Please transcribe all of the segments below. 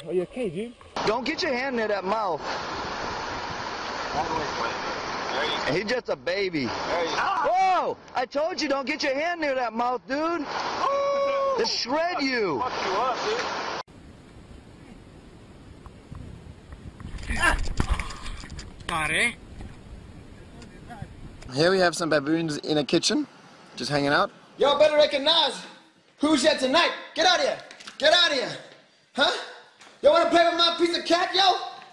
Are you okay, dude? Don't get your hand near that mouth. He's just a baby. Whoa! I told you, don't get your hand near that mouth, dude. They'll shred you. Fuck you up, dude. Here we have some baboons in a kitchen, just hanging out. Y'all better recognize who's here tonight. Get out of here. Get out of here. Huh? Y'all want to play with my piece of cat, yo?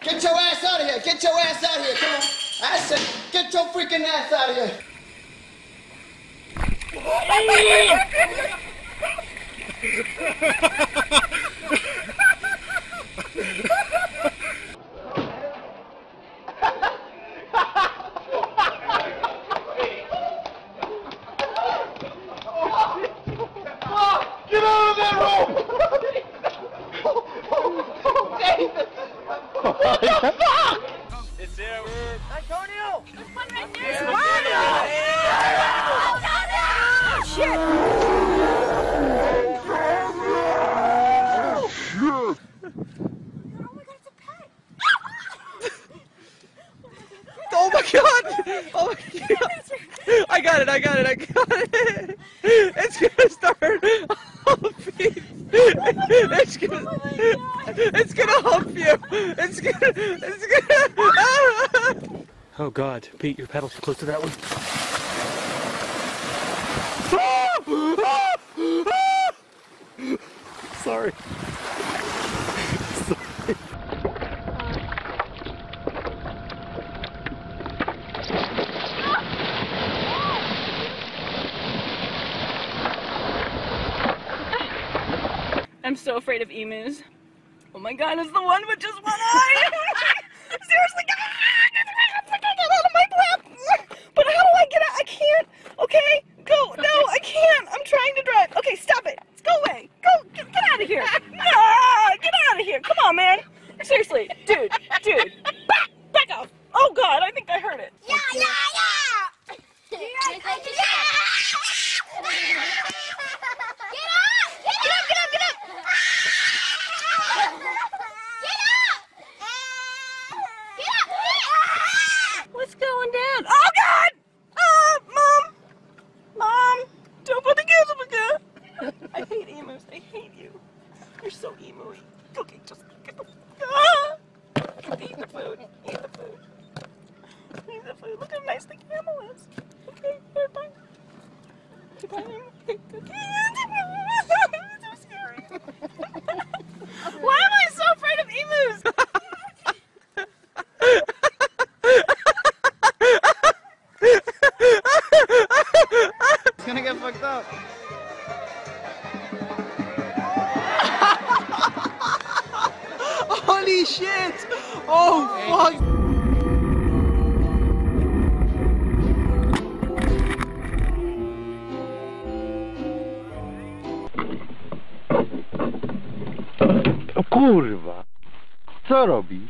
Get your ass out of here. Get your ass out of here. Come on. I said, get your freaking ass out of here. Get out of that room! It's there. Antonio! There's one right there. Shit! Oh my god! Oh my god! I got it! It's gonna start humping. It's gonna hump you. It's gonna. Oh God, Pete, your pedal's too close to that one. Sorry. I'm so afraid of emus. Oh my god, it's the one with just one eye! Seriously, get out of my lap! But how do I get out? I can't! Okay, go! No, I can't! I'm trying to drive! Okay, stop it! Go away! Go! Get out of here! No! Get out of here! Come on, man! Seriously, dude! Back off! Oh god, I think I heard it! Yeah! What's going down? Oh God! Mom! Don't put the kids up again! I hate emus. I hate you. You're so emo-y. Okay, just get the... Eat the food. Eat the food. Eat the food. Look how nice the camel is. Okay, they're fine. They're fine. It's so scary. Why am I so afraid of emus? It's gonna get fucked up. Holy shit! Oh fuck! Kurwa, co robisz?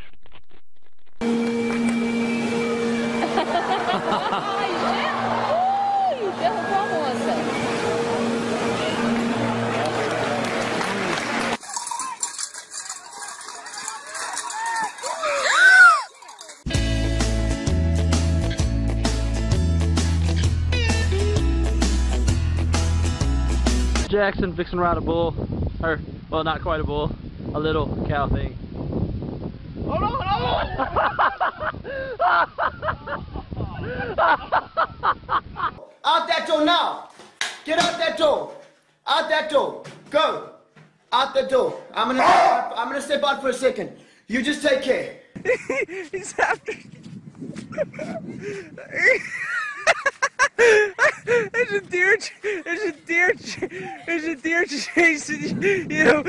Jackson fixing to ride a bull, or well, not quite a bull, a little cow thing. Oh no! Out that door now! Get out that door! Out that door! Go! Out the door! I'm gonna step out for a second. You just take care. He's after. There's a deer chasing you.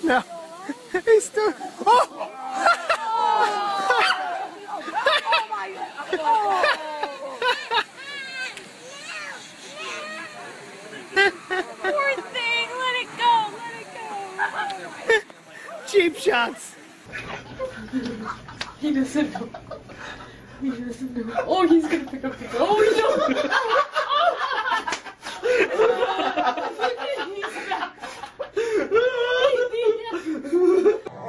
No. He's still. Oh! cheap shots. He doesn't know. He doesn't know. Oh, he's gonna pick up the gun. Oh, no!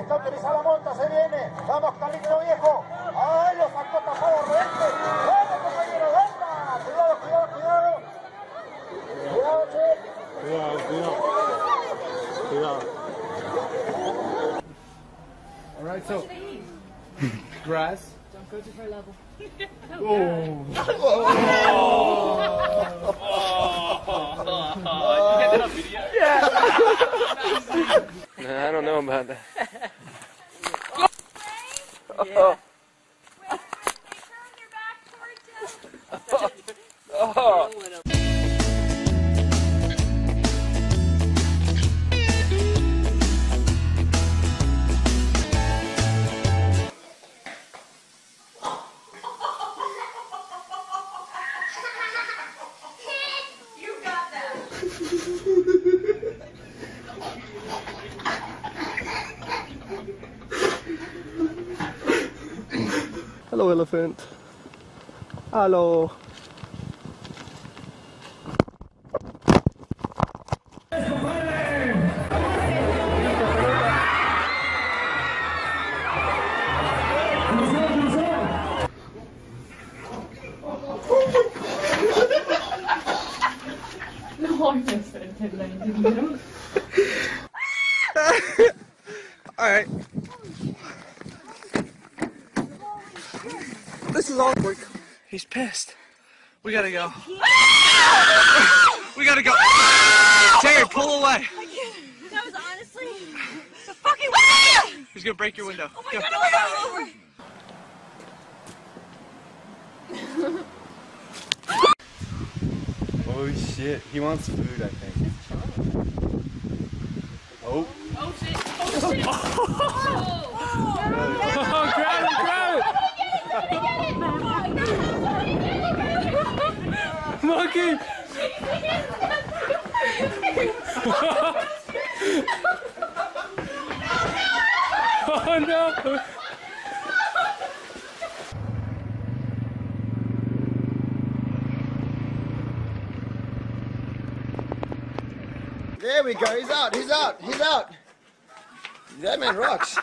Está utilizada monta, se viene. Vamos, Carlito viejo. ¡Ay, lo sacó tapado Rente! ¡Vamos, compañero, venga! Cuidado, cuidado, cuidado. Cuidado, che. Cuidado, cuidado. Cuidado. All right, so grass. Don't go to her level. I don't know about that. Yeah. Hello, elephant. Hello. No, I missed it. I didn't get him. All right. This is all work. He's pissed. We gotta go. We gotta go. Terry, pull away. That was honestly the fucking way. He's gonna break your window. Oh my Go. god, oh my god. Oh shit, he wants food, I think. Oh. Oh shit. Oh shit. Oh. Oh, grab it, grab it! Monkey! Oh no! There we go. He's out. He's out. He's out. That man rocks.